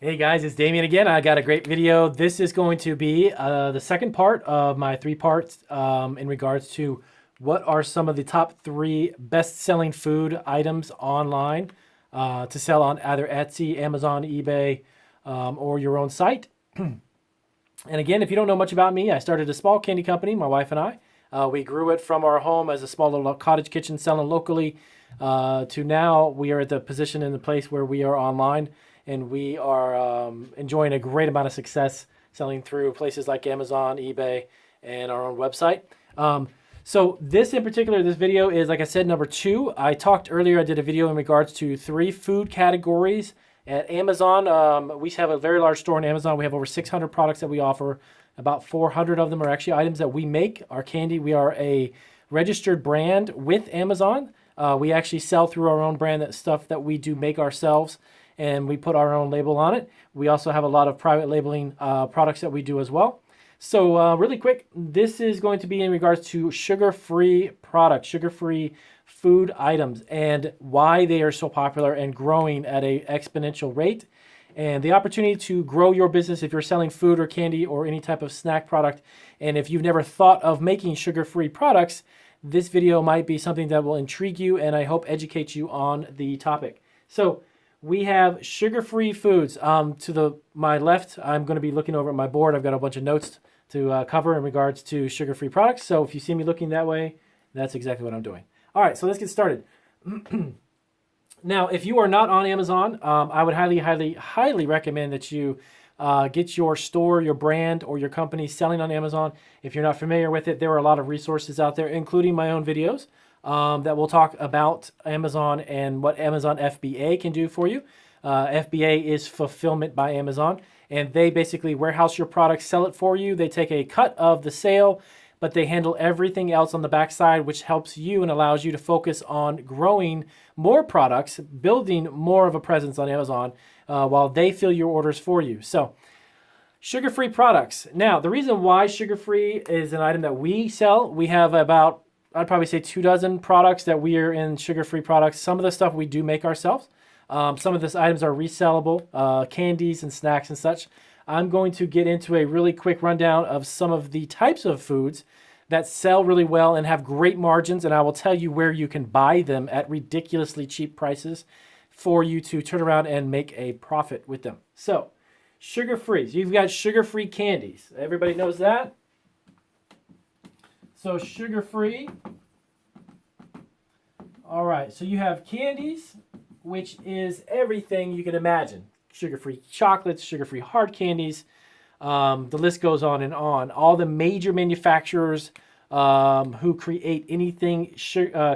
Hey guys, it's Damien again. I got a great video. This is going to be the second part of my three parts in regards to what are some of the top three best-selling food items online to sell on either Etsy, Amazon, eBay, or your own site. And again, if you don't know much about me, I started a small candy company, my wife and I. We grew it from our home as a small little cottage kitchen selling locally to now we are at the position in the place where we are online and we are enjoying a great amount of success selling through places like Amazon, eBay, and our own website. So this in particular, this video is, like I said, number 2. I talked earlier, I did a video in regards to 3 food categories at Amazon. We have a very large store on Amazon. We have over 600 products that we offer. About 400 of them are actually items that we make. Our candy, we are a registered brand with Amazon. We actually sell through our own brand, that stuff that we do make ourselves, and we put our own label on it. We also have a lot of private labeling products that we do as well. So really quick, this is going to be in regards to sugar-free products, sugar-free food items, and why they are so popular and growing at an exponential rate. And the opportunity to grow your business if you're selling food or candy or any type of snack product. And if you've never thought of making sugar-free products, this video might be something that will intrigue you and I hope educate you on the topic. So we have sugar-free foods. My left, I'm going to be looking over at my board. I've got a bunch of notes to cover in regards to sugar-free products. So if you see me looking that way, that's exactly what I'm doing. All right, so let's get started. Now, if you are not on Amazon, I would highly recommend that you get your store, your brand, or your company selling on Amazon. If you're not familiar with it, there are a lot of resources out there, including my own videos that will talk about Amazon and what Amazon FBA can do for you. FBA is Fulfillment by Amazon, and they basically warehouse your product, sell it for you. They take a cut of the sale, but they handle everything else on the backside, which helps you and allows you to focus on growing more products, building more of a presence on Amazon while they fill your orders for you. So sugar-free products. Now, the reason why sugar-free is an item that we sell, we have about, I'd probably say 24 products that we are in sugar-free products. Some of the stuff we do make ourselves. Some of these items are resellable, candies and snacks and such. I'm going to get into a really quick rundown of some of the types of foods that sell really well and have great margins, and I will tell you where you can buy them at ridiculously cheap prices for you to turn around and make a profit with them. So, sugar-free. So you've got sugar-free candies. Everybody knows that? So sugar-free. All right, so you have candies, which is everything you can imagine. Sugar-free chocolates, sugar-free hard candies. The list goes on and on. All the major manufacturers who create anything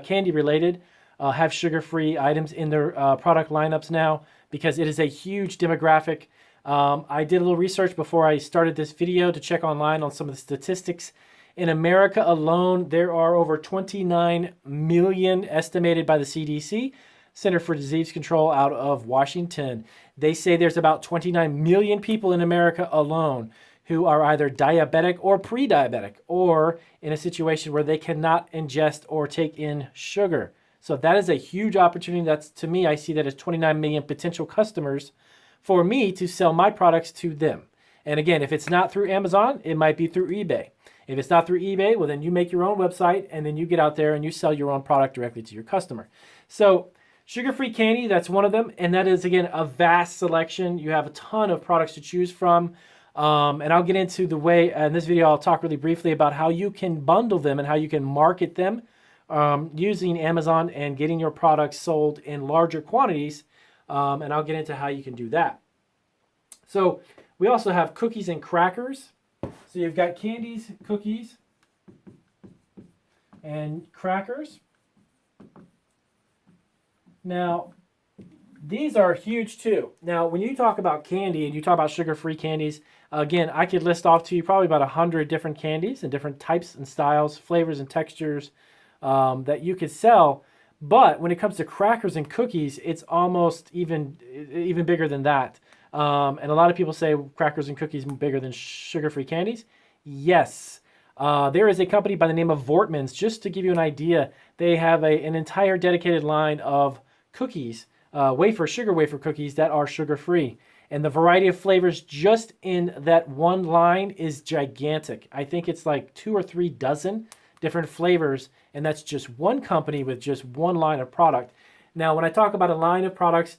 candy-related have sugar-free items in their product lineups now because it is a huge demographic. I did a little research before I started this video to check online on some of the statistics. In America alone, there are over 29 million estimated by the CDC, Center for Disease Control out of Washington. They say there's about 29 million people in America alone who are either diabetic or pre-diabetic or in a situation where they cannot ingest or take in sugar. So that is a huge opportunity. That's, to me, I see that as 29 million potential customers for me to sell my products to them. And again, if it's not through Amazon, it might be through eBay. If it's not through eBay, well, then you make your own website and then you get out there and you sell your own product directly to your customer. So sugar-free candy, that's one of them, and that is, again, a vast selection. You have a ton of products to choose from, and I'll get into the way, in this video I'll talk really briefly about how you can bundle them and how you can market them using Amazon and getting your products sold in larger quantities, and I'll get into how you can do that. So we also have cookies and crackers. So you've got candies, cookies, and crackers. Now, these are huge too. Now, when you talk about candy and you talk about sugar-free candies, again, I could list off to you probably about 100 different candies and different types and styles, flavors and textures that you could sell. But when it comes to crackers and cookies, it's almost even bigger than that. And a lot of people say crackers and cookies are bigger than sugar-free candies. Yes. There is a company by the name of Voortman's. Just to give you an idea, they have an entire dedicated line of cookies, sugar wafer cookies that are sugar-free. And the variety of flavors just in that one line is gigantic. I think it's like 2 or 3 dozen different flavors, and that's just one company with just one line of product. Now, when I talk about a line of products,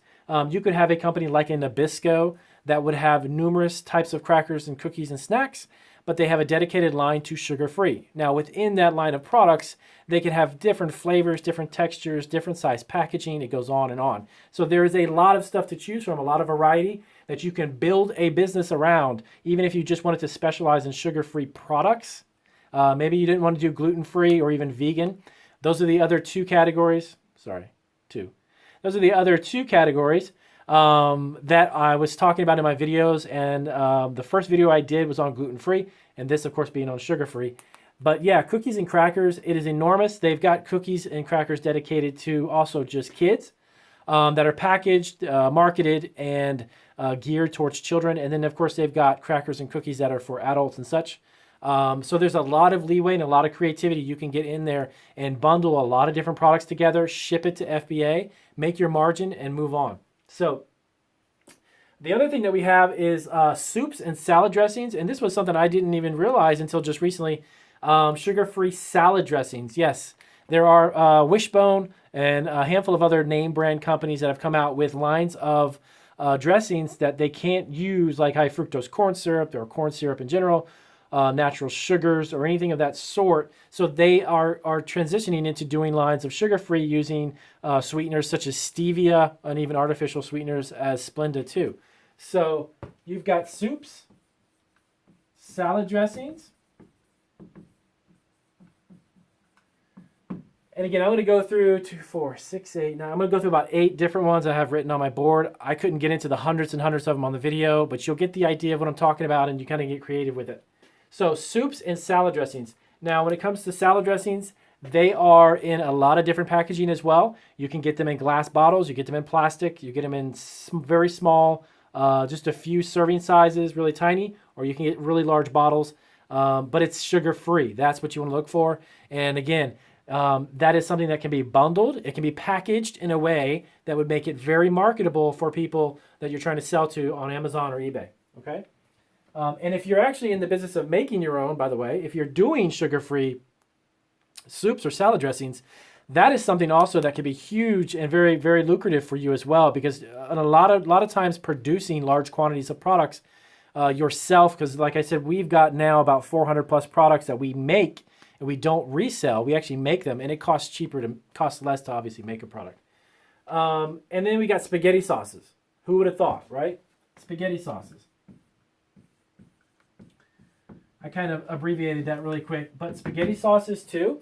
you could have a company like a Nabisco that would have numerous types of crackers and cookies and snacks, but they have a dedicated line to sugar-free. Now, within that line of products, they can have different flavors, different textures, different size packaging. It goes on and on. So there is a lot of stuff to choose from, a lot of variety that you can build a business around, even if you just wanted to specialize in sugar-free products. Maybe you didn't want to do gluten-free or even vegan. Those are the other two categories. Those are the other two categories that I was talking about in my videos. And the first video I did was on gluten-free, and this, of course, being on sugar-free. But yeah, cookies and crackers, it is enormous. They've got cookies and crackers dedicated to also just kids that are packaged, marketed, and geared towards children. And then, of course, they've got crackers and cookies that are for adults and such. So there's a lot of leeway and a lot of creativity. You can get in there and bundle a lot of different products together, ship it to FBA, make your margin, and move on. So the other thing that we have is soups and salad dressings. And this was something I didn't even realize until just recently. Sugar-free salad dressings. Yes, there are Wishbone and a handful of other name brand companies that have come out with lines of dressings that they can't use, like high fructose corn syrup or corn syrup in general, natural sugars or anything of that sort. So they are transitioning into doing lines of sugar-free using sweeteners such as stevia and even artificial sweeteners as Splenda too. So you've got soups, salad dressings. And again, I'm going to go through 2, 4, 6, 8, 9. I'm going to go through about 8 different ones I have written on my board. I couldn't get into the hundreds and hundreds of them on the video, but you'll get the idea of what I'm talking about, and you kind of get creative with it. So soups and salad dressings. Now, when it comes to salad dressings, they are in a lot of different packaging as well. You can get them in glass bottles. You get them in plastic. You get them in very small, just a few serving sizes, really tiny, or you can get really large bottles. But it's sugar-free. That's what you want to look for. And again, that is something that can be bundled. It can be packaged in a way that would make it very marketable for people that you're trying to sell to on Amazon or eBay. Okay? And if you're actually in the business of making your own, by the way, if you're doing sugar-free soups or salad dressings, that is something also that can be huge and very, very lucrative for you as well, because a lot of times producing large quantities of products yourself, because like I said, we've got now about 400 plus products that we make and we don't resell. We actually make them, and it costs less to obviously make a product. And then we got spaghetti sauces. Who would have thought, right? Spaghetti sauces. I kind of abbreviated that really quick, but spaghetti sauces too.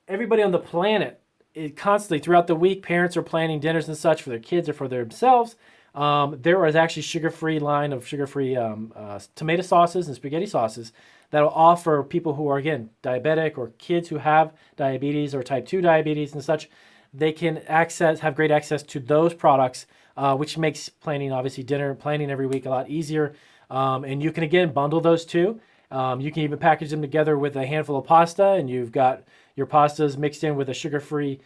Everybody on the planet, constantly throughout the week, parents are planning dinners and such for their kids or for themselves. There is actually sugar-free line of sugar-free tomato sauces and spaghetti sauces that will offer people who are, again, diabetic or kids who have diabetes or type 2 diabetes and such. They can have great access to those products, which makes planning, obviously, dinner planning every week a lot easier. And you can, again, bundle those too. You can even package them together with a handful of pasta, and you've got your pastas mixed in with a sugar-free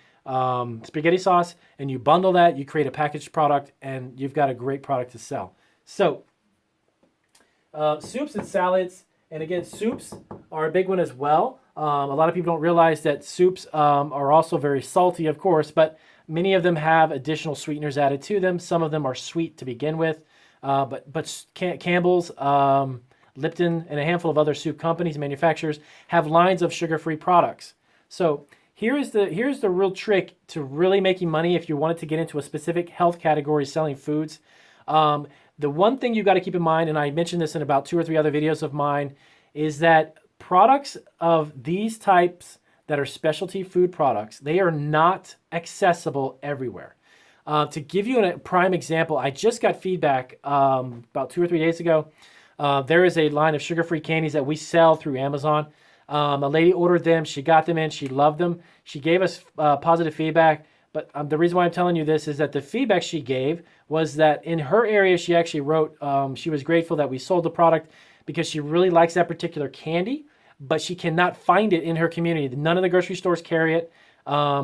spaghetti sauce, and you bundle that, you create a packaged product, and you've got a great product to sell. So, soups and salads, and again, soups are a big one as well. A lot of people don't realize that soups are also very salty, of course, but many of them have additional sweeteners added to them. Some of them are sweet to begin with, but Campbell's, Lipton, and a handful of other soup companies and manufacturers have lines of sugar-free products. So here's the real trick to really making money if you wanted to get into a specific health category selling foods. The one thing you've got to keep in mind, and I mentioned this in about 2 or 3 other videos of mine, is that products of these types that are specialty food products, they are not accessible everywhere. To give you a prime example, I just got feedback about 2 or 3 days ago. There is a line of sugar-free candies that we sell through Amazon. A lady ordered them. She got them in. She loved them. She gave us positive feedback. But the reason why I'm telling you this is that the feedback she gave was that in her area, she actually wrote she was grateful that we sold the product because she really likes that particular candy, but she cannot find it in her community. None of the grocery stores carry it.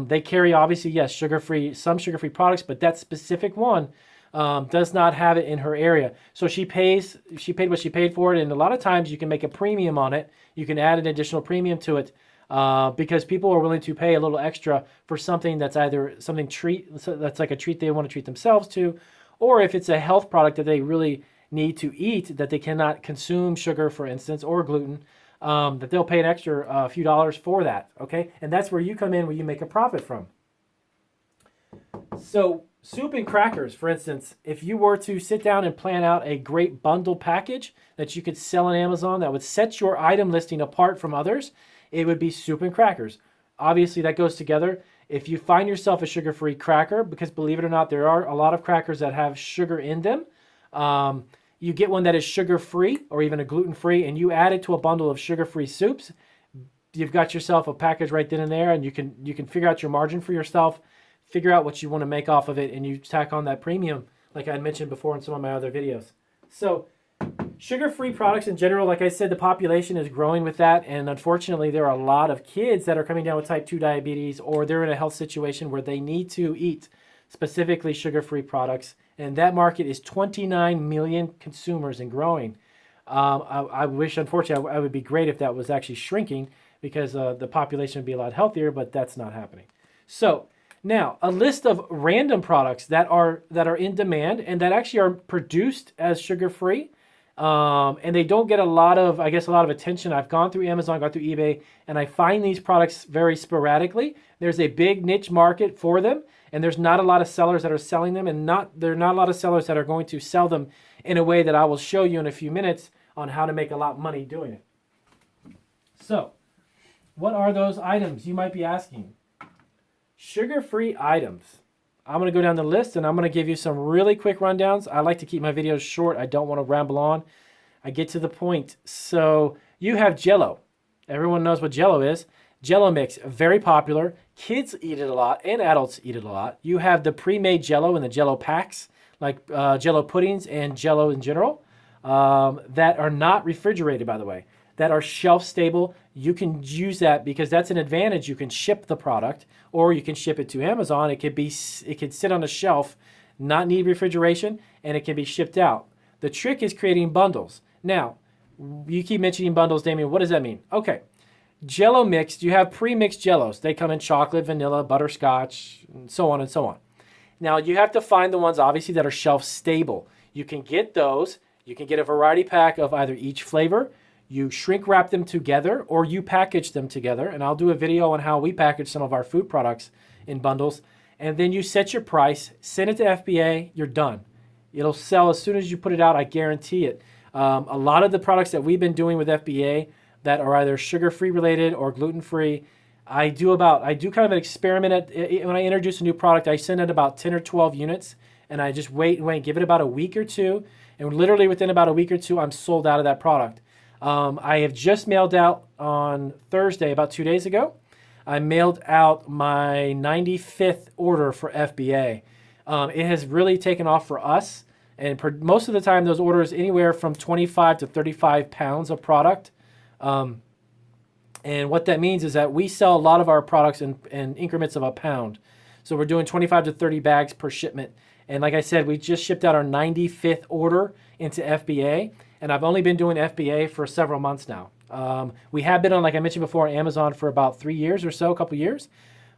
They carry, obviously, yes, some sugar-free products, but that specific one, does not have it in her area. So she paid what she paid for it, and a lot of times you can make a premium on it. You can add an additional premium to it because people are willing to pay a little extra for something that's either that's like a treat they want to treat themselves to, or if it's a health product that they really need to eat that they cannot consume sugar, for instance, or gluten, that they'll pay an extra few dollars for that, okay? And that's where you come in, where you make a profit from. So soup and crackers, for instance, if you were to sit down and plan out a great bundle package that you could sell on Amazon that would set your item listing apart from others, it would be soup and crackers. Obviously, that goes together. If you find yourself a sugar-free cracker, because believe it or not, there are a lot of crackers that have sugar in them, you get one that is sugar-free or even a gluten-free, and you add it to a bundle of sugar-free soups, you've got yourself a package right then and there, and you can figure out your margin for yourself, figure out what you want to make off of it, and you tack on that premium like I mentioned before in some of my other videos. So sugar-free products in general, like I said, the population is growing with that, and unfortunately there are a lot of kids that are coming down with type 2 diabetes, or they're in a health situation where they need to eat specifically sugar-free products, and that market is 29 million consumers and growing. I wish, unfortunately, it would be great if that was actually shrinking because the population would be a lot healthier, but that's not happening. So now, a list of random products that are in demand and that actually are produced as sugar-free, and they don't get a lot of attention. I've gone through Amazon, gone through eBay, and I find these products very sporadically. There's a big niche market for them, and there's not a lot of sellers that are selling them, and there are not a lot of sellers that are going to sell them in a way that I will show you in a few minutes on how to make a lot of money doing it. So, what are those items, you might be asking? Sugar-free items. I'm going to go down the list and I'm going to give you some really quick rundowns. I like to keep my videos short. I don't want to ramble on. I get to the point. So you have Jell-O. Everyone knows what Jell-O is. Jell-O mix, very popular. Kids eat it a lot and adults eat it a lot. You have the pre-made Jell-O and the Jell-O packs, like Jell-O puddings and Jell-O in general, that are not refrigerated, by the way, that are shelf stable. You can use that because that's an advantage. You can ship the product or you can ship it to Amazon. It could sit on a shelf, not need refrigeration, and it can be shipped out. The trick is creating bundles. Now, you keep mentioning bundles, Damien. What does that mean? Okay. Jell-O mixed, you have pre-mixed Jell-Os. They come in chocolate, vanilla, butterscotch, and so on and so on. Now, you have to find the ones, obviously, that are shelf stable. You can get those. You can get a variety pack of either each flavor. You shrink wrap them together or you package them together. And I'll do a video on how we package some of our food products in bundles. And then you set your price, send it to FBA, you're done. It'll sell as soon as you put it out, I guarantee it. A lot of the products that we've been doing with FBA that are either sugar-free related or gluten-free, I do kind of an experiment. When I introduce a new product, I send it about 10 or 12 units and I just wait, give it about a week or two. And literally within about a week or two, I'm sold out of that product. I have just mailed out on Thursday, about 2 days ago. I mailed out my 95th order for FBA. It has really taken off for us. And most of the time, those orders anywhere from 25 to 35 pounds of product. And what that means is that we sell a lot of our products in increments of a pound. So we're doing 25 to 30 bags per shipment. And like I said, we just shipped out our 95th order into FBA. And I've only been doing FBA for several months now. We have been on, like I mentioned before, Amazon for about 3 years or so, a couple years.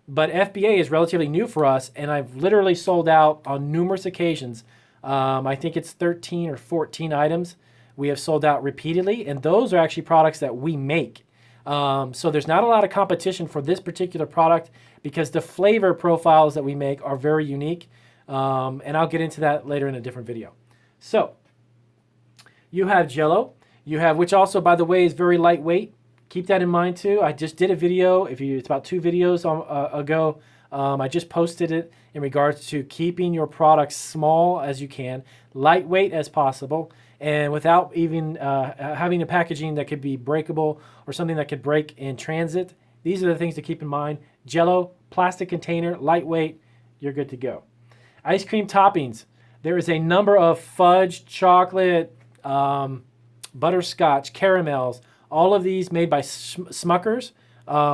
But FBA is relatively new for us, and I've literally sold out on numerous occasions. I think it's 13 or 14 items we have sold out repeatedly, and those are actually products that we make. So there's not a lot of competition for this particular product because the flavor profiles that we make are very unique, and I'll get into that later in a different video. So you have Jell-O, which also, by the way, is very lightweight. Keep that in mind too. I just did a video, it's about 2 videos ago. I just posted it in regards to keeping your products small as you can, lightweight as possible, and without even having a packaging that could be breakable or something that could break in transit. These are the things to keep in mind. Jell-O, plastic container, lightweight, you're good to go. Ice cream toppings. There is a number of fudge, chocolate, butterscotch, caramels, all of these made by Smuckers,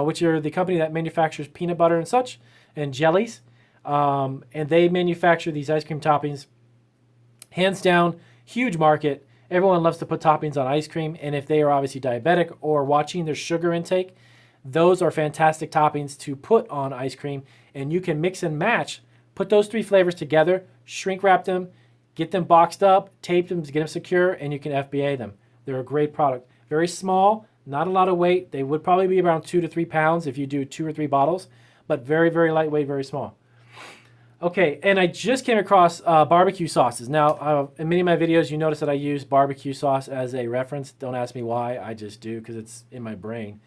which are the company that manufactures peanut butter and such, and jellies. And they manufacture these ice cream toppings. Hands down, huge market. Everyone loves to put toppings on ice cream, and if they are obviously diabetic or watching their sugar intake, those are fantastic toppings to put on ice cream, and you can mix and match. Put those 3 flavors together, shrink wrap them, get them boxed up, tape them to get them secure, and you can FBA them. They're a great product. Very small, not a lot of weight. They would probably be around 2 to 3 pounds if you do 2 or 3 bottles, but very, very lightweight, very small. Okay, and I just came across barbecue sauces. Now, in many of my videos, you notice that I use barbecue sauce as a reference. Don't ask me why, I just do because it's in my brain.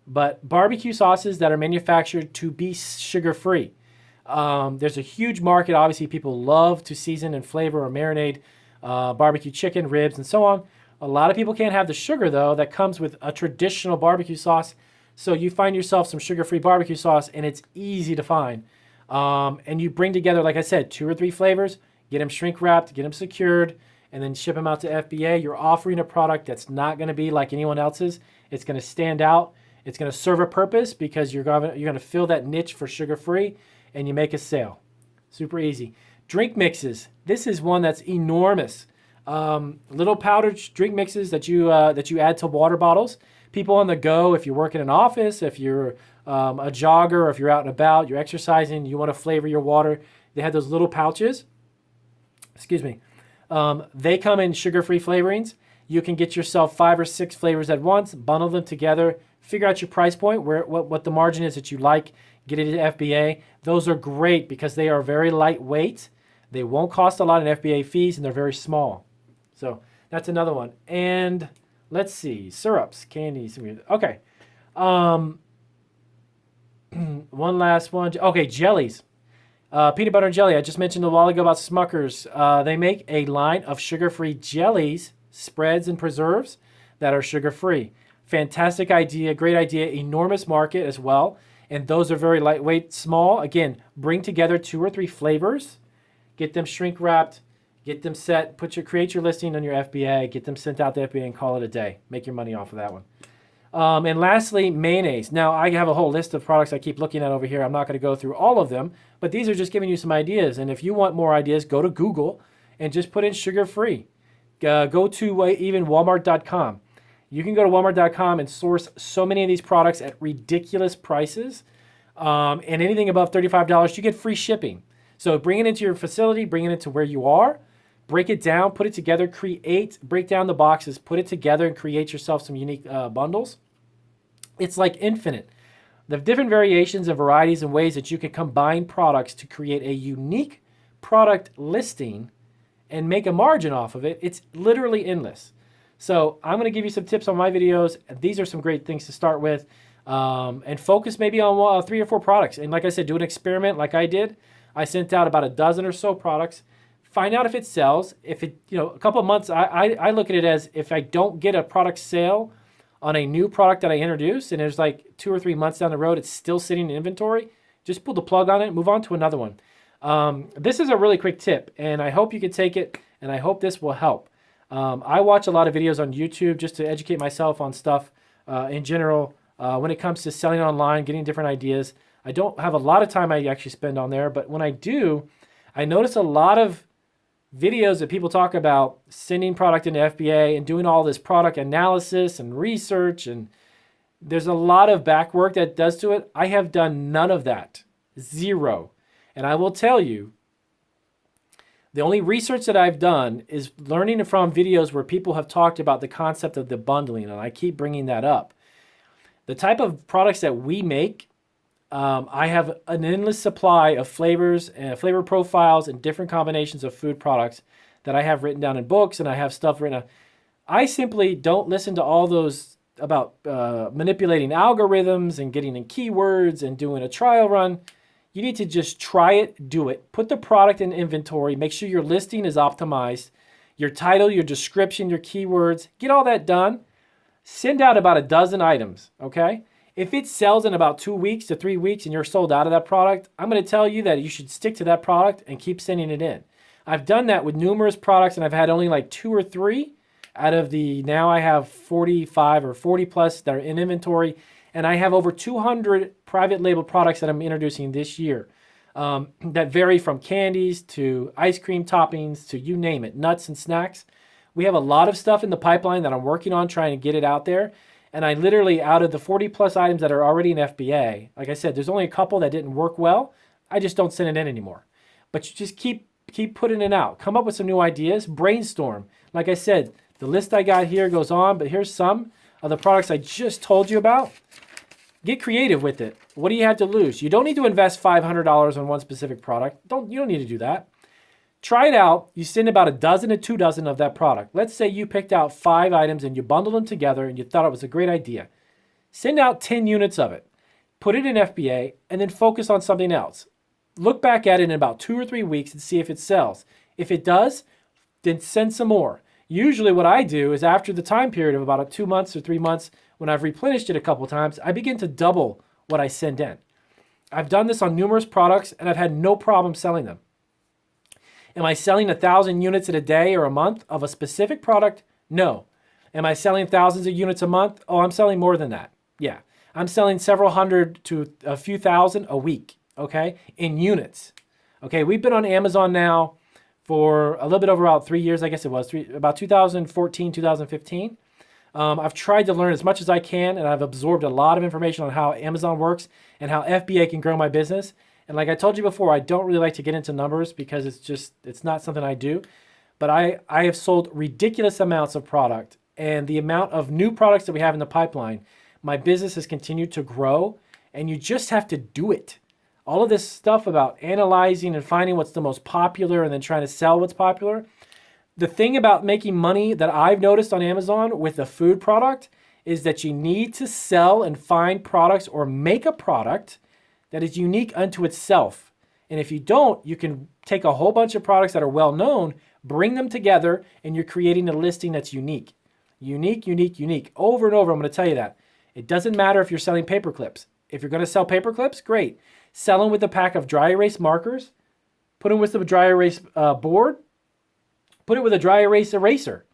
But barbecue sauces that are manufactured to be sugar-free. There's a huge market. Obviously, people love to season and flavor or marinate barbecue chicken, ribs, and so on. A lot of people can't have the sugar, though, that comes with a traditional barbecue sauce. So you find yourself some sugar-free barbecue sauce, and it's easy to find. And you bring together, like I said, 2 or 3 flavors, get them shrink wrapped, get them secured, and then ship them out to FBA. You're offering a product that's not going to be like anyone else's. It's going to stand out. It's going to serve a purpose because you're going to fill that niche for sugar-free, and you make a sale. Super easy. Drink mixes. This is one that's enormous. Little powdered drink mixes that you add to water bottles. People on the go, if you work in an office, if you're a jogger, or if you're out and about, you're exercising, you want to flavor your water, they have those little pouches. Excuse me. They come in sugar-free flavorings. You can get yourself 5 or 6 flavors at once, bundle them together, figure out your price point, what the margin is that you like, get it at FBA. Those are great because they are very lightweight. They won't cost a lot in FBA fees, and they're very small. So that's another one. And let's see, syrups, candies. Okay. One last one. Okay, jellies. Peanut butter and jelly. I just mentioned a while ago about Smucker's. They make a line of sugar-free jellies, spreads, and preserves that are sugar-free. Fantastic idea, great idea, enormous market as well. And those are very lightweight, small. Again, bring together 2 or 3 flavors, get them shrink wrapped, get them set, create your listing on your FBA, get them sent out to FBA and call it a day. Make your money off of that one. And lastly, mayonnaise. Now, I have a whole list of products I keep looking at over here. I'm not going to go through all of them, but these are just giving you some ideas. And if you want more ideas, go to Google and just put in sugar-free. Go to even Walmart.com. You can go to Walmart.com and source so many of these products at ridiculous prices. And anything above $35, you get free shipping. So bring it into your facility, bring it into where you are, break it down, put it together, break down the boxes, put it together, and create yourself some unique bundles. It's like infinite. The different variations and varieties and ways that you can combine products to create a unique product listing and make a margin off of it, it's literally endless. So I'm going to give you some tips on my videos. These are some great things to start with, and focus maybe on 3 or 4 products. And like I said, do an experiment like I did. I sent out about a dozen or so products. Find out if it sells. If it, a couple of months, I look at it as if I don't get a product sale on a new product that I introduce, and there's like 2 or 3 months down the road, it's still sitting in inventory, just pull the plug on it and move on to another one. This is a really quick tip, and I hope you can take it, and I hope this will help. I watch a lot of videos on YouTube just to educate myself on stuff in general when it comes to selling online, getting different ideas. I don't have a lot of time I actually spend on there, but when I do, I notice a lot of videos that people talk about sending product into FBA and doing all this product analysis and research, and there's a lot of back work that does to it. I have done none of that. 0. And I will tell you, the only research that I've done is learning from videos where people have talked about the concept of the bundling, and I keep bringing that up. The type of products that we make, I have an endless supply of flavors and flavor profiles and different combinations of food products that I have written down in books, and I have stuff written down. I simply don't listen to all those about manipulating algorithms and getting in keywords and doing a trial run. You need to just try it, do it. Put the product in inventory. Make sure your listing is optimized. Your title, your description, your keywords. Get all that done. Send out about a dozen items, okay? If it sells in about 2 weeks to 3 weeks and you're sold out of that product, I'm going to tell you that you should stick to that product and keep sending it in. I've done that with numerous products, and I've had only like 2 or 3 out of now I have 45 or 40 plus that are in inventory. And I have over 200 private label products that I'm introducing this year. that vary from candies to ice cream toppings to you name it, nuts and snacks. We have a lot of stuff in the pipeline that I'm working on trying to get it out there. And I literally, out of the 40 plus items that are already in FBA, like I said, there's only a couple that didn't work well. I just don't send it in anymore. But you just keep putting it out. Come up with some new ideas. Brainstorm. Like I said, the list I got here goes on, but here's some of the products I just told you about. Get creative with it. What do you have to lose? You don't need to invest $500 on one specific product. You don't need to do that. Try it out. You send about a dozen to 2 dozen of that product. Let's say you picked out 5 items and you bundled them together and you thought it was a great idea. Send out 10 units of it. Put it in FBA and then focus on something else. Look back at it in about 2 or 3 weeks and see if it sells. If it does, then send some more. Usually what I do is after the time period of about 2 months or 3 months, when I've replenished it a couple times, I begin to double what I send in. I've done this on numerous products and I've had no problem selling them. Am I selling 1,000 units in a day or a month of a specific product? No. Am I selling thousands of units a month? Oh, I'm selling more than that. Yeah. I'm selling several hundred to a few thousand a week, okay, in units. Okay, we've been on Amazon now for a little bit over about 3 years, I guess it was, about 2014, 2015. I've tried to learn as much as I can, and I've absorbed a lot of information on how Amazon works and how FBA can grow my business. And like I told you before, I don't really like to get into numbers because it's not something I do. But I have sold ridiculous amounts of product, and the amount of new products that we have in the pipeline, my business has continued to grow, and you just have to do it. All of this stuff about analyzing and finding what's the most popular and then trying to sell what's popular. The thing about making money that I've noticed on Amazon with a food product is that you need to sell and find products or make a product that is unique unto itself. And if you don't, you can take a whole bunch of products that are well known, bring them together, and you're creating a listing that's unique. Unique, unique, unique. Over and over, I'm going to tell you that. It doesn't matter if you're selling paper clips. If you're going to sell paper clips, great. Sell them with a pack of dry erase markers. Put them with the dry erase board. Put it with a dry erase eraser.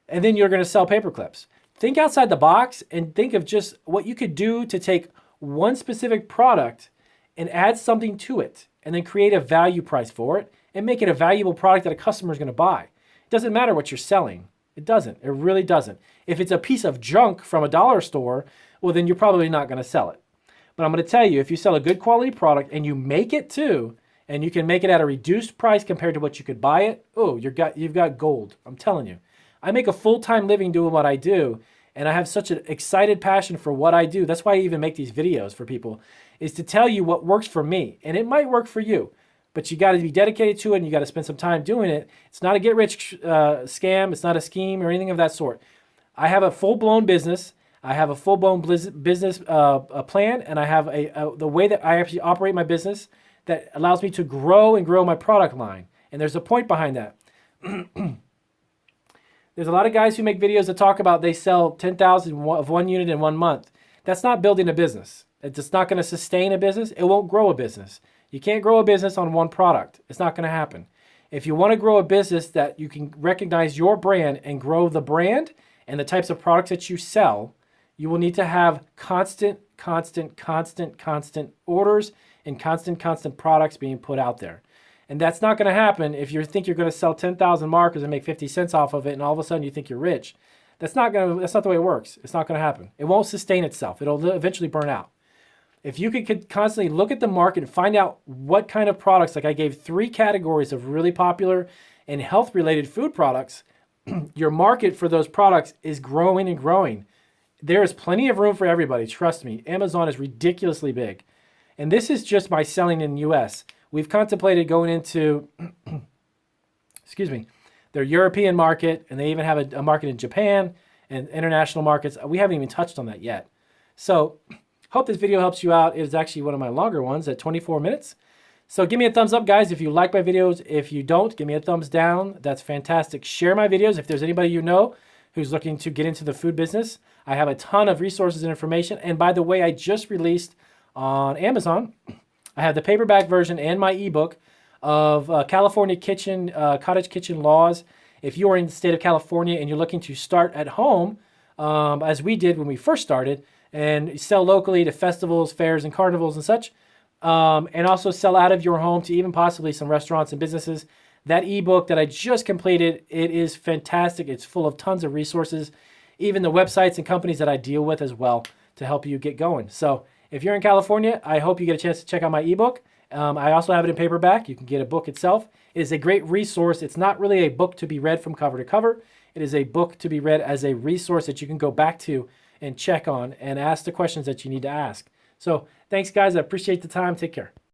And then you're going to sell paper clips. Think outside the box and think of just what you could do to take one specific product and add something to it and then create a value price for it and make it a valuable product that a customer is going to buy. It doesn't matter what you're selling. It doesn't. It really doesn't. If it's a piece of junk from a dollar store, well, then you're probably not going to sell it. But I'm going to tell you, if you sell a good quality product and you make it too, and you can make it at a reduced price compared to what you could buy it, oh, you've got gold. I'm telling you. I make a full-time living doing what I do, and I have such an excited passion for what I do. That's why I even make these videos for people, is to tell you what works for me. And it might work for you, but you got to be dedicated to it and you got to spend some time doing it. It's not a get-rich scam. It's not a scheme or anything of that sort. I have a full-blown business. I have a full-blown business plan, and I have the way that I actually operate my business that allows me to grow and grow my product line. And there's a point behind that. There's a lot of guys who make videos that talk about they sell 10,000 of one unit in 1 month. That's not building a business. It's not going to sustain a business. It won't grow a business. You can't grow a business on one product. It's not going to happen. If you want to grow a business that you can recognize your brand and grow the brand and the types of products that you sell, you will need to have constant orders and constant products being put out there. And that's not going to happen if you think you're going to sell 10,000 markers and make 50 cents off of it, and all of a sudden you think you're rich. That's not the way it works. It's not going to happen. It won't sustain itself. It'll eventually burn out. If you could constantly look at the market and find out what kind of products, like I gave 3 categories of really popular and health-related food products, your market for those products is growing and growing. There is plenty of room for everybody. Trust me. Amazon is ridiculously big. And this is just my selling in the U.S. We've contemplated going into, their European market, and they even have a market in Japan and international markets. We haven't even touched on that yet. So hope this video helps you out. It is actually one of my longer ones at 24 minutes. So give me a thumbs up, guys, if you like my videos. If you don't, give me a thumbs down. That's fantastic. Share my videos. If there's anybody you know who's looking to get into the food business, I have a ton of resources and information. And by the way, I just released on Amazon, I have the paperback version and my ebook of California cottage kitchen laws. If you are in the state of California and you're looking to start at home, as we did when we first started, and sell locally to festivals, fairs, and carnivals and such, and also sell out of your home to even possibly some restaurants and businesses. That ebook that I just completed, it is fantastic. It's full of tons of resources, even the websites and companies that I deal with as well to help you get going. So if you're in California, I hope you get a chance to check out my ebook. I also have it in paperback. You can get a book itself. It is a great resource. It's not really a book to be read from cover to cover. It is a book to be read as a resource that you can go back to and check on and ask the questions that you need to ask. So thanks, guys. I appreciate the time. Take care.